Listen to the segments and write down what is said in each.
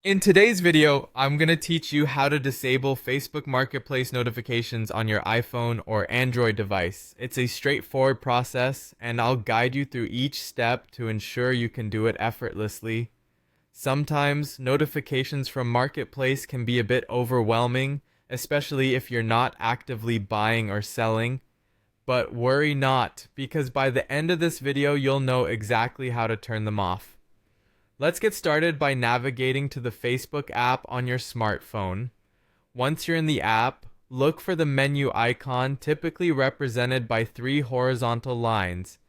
In today's video, I'm going to teach you how to disable Facebook Marketplace notifications on your iPhone or Android device. It's a straightforward process, and I'll guide you through each step to ensure you can do it effortlessly. Sometimes notifications from Marketplace can be a bit overwhelming, especially if you're not actively buying or selling. But worry not, because by the end of this video, you'll know exactly how to turn them off. Let's get started by navigating to the Facebook app on your smartphone. Once you're in the app, look for the menu icon typically represented by three horizontal lines.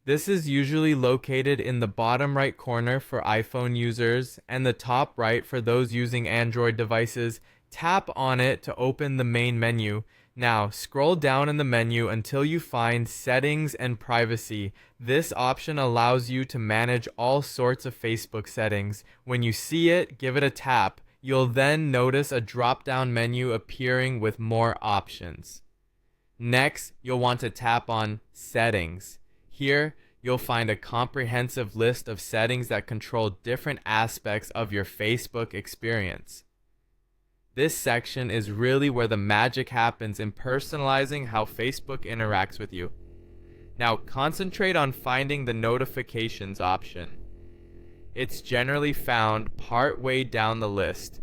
This is usually located in the bottom right corner for iPhone users and the top right for those using Android devices. Tap on it to open the main menu. Now, scroll down in the menu until you find Settings and Privacy. This option allows you to manage all sorts of Facebook settings. When you see it, give it a tap. You'll then notice a drop-down menu appearing with more options. Next, you'll want to tap on Settings. Here, you'll find a comprehensive list of settings that control different aspects of your Facebook experience. This section is really where the magic happens in personalizing how Facebook interacts with you. Now concentrate on finding the notifications option. It's generally found part way down the list.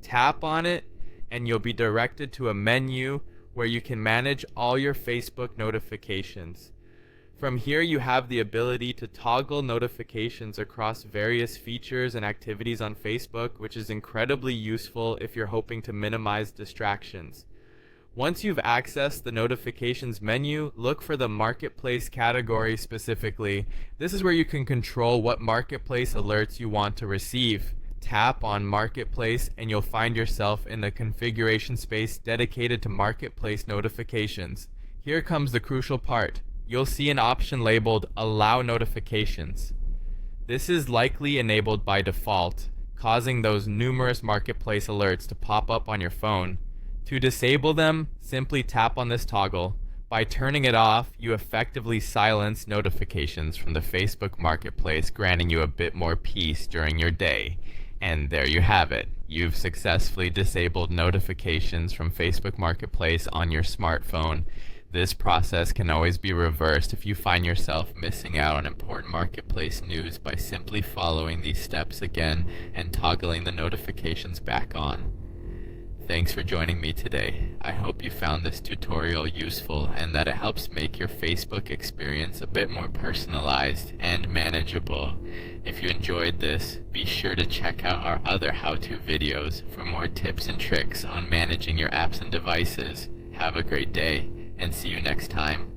Tap on it and you'll be directed to a menu where you can manage all your Facebook notifications. From here, you have the ability to toggle notifications across various features and activities on Facebook, which is incredibly useful if you're hoping to minimize distractions. Once you've accessed the notifications menu, look for the Marketplace category specifically. This is where you can control what Marketplace alerts you want to receive. Tap on Marketplace and you'll find yourself in the configuration space dedicated to Marketplace notifications. Here comes the crucial part. You'll see an option labeled Allow Notifications. This is likely enabled by default, causing those numerous Marketplace alerts to pop up on your phone. To disable them, simply tap on this toggle. By turning it off, you effectively silence notifications from the Facebook Marketplace, granting you a bit more peace during your day. And there you have it. You've successfully disabled notifications from Facebook Marketplace on your smartphone. This process can always be reversed if you find yourself missing out on important Marketplace news by simply following these steps again and toggling the notifications back on. Thanks for joining me today. I hope you found this tutorial useful and that it helps make your Facebook experience a bit more personalized and manageable. If you enjoyed this, be sure to check out our other how-to videos for more tips and tricks on managing your apps and devices. Have a great day, and see you next time.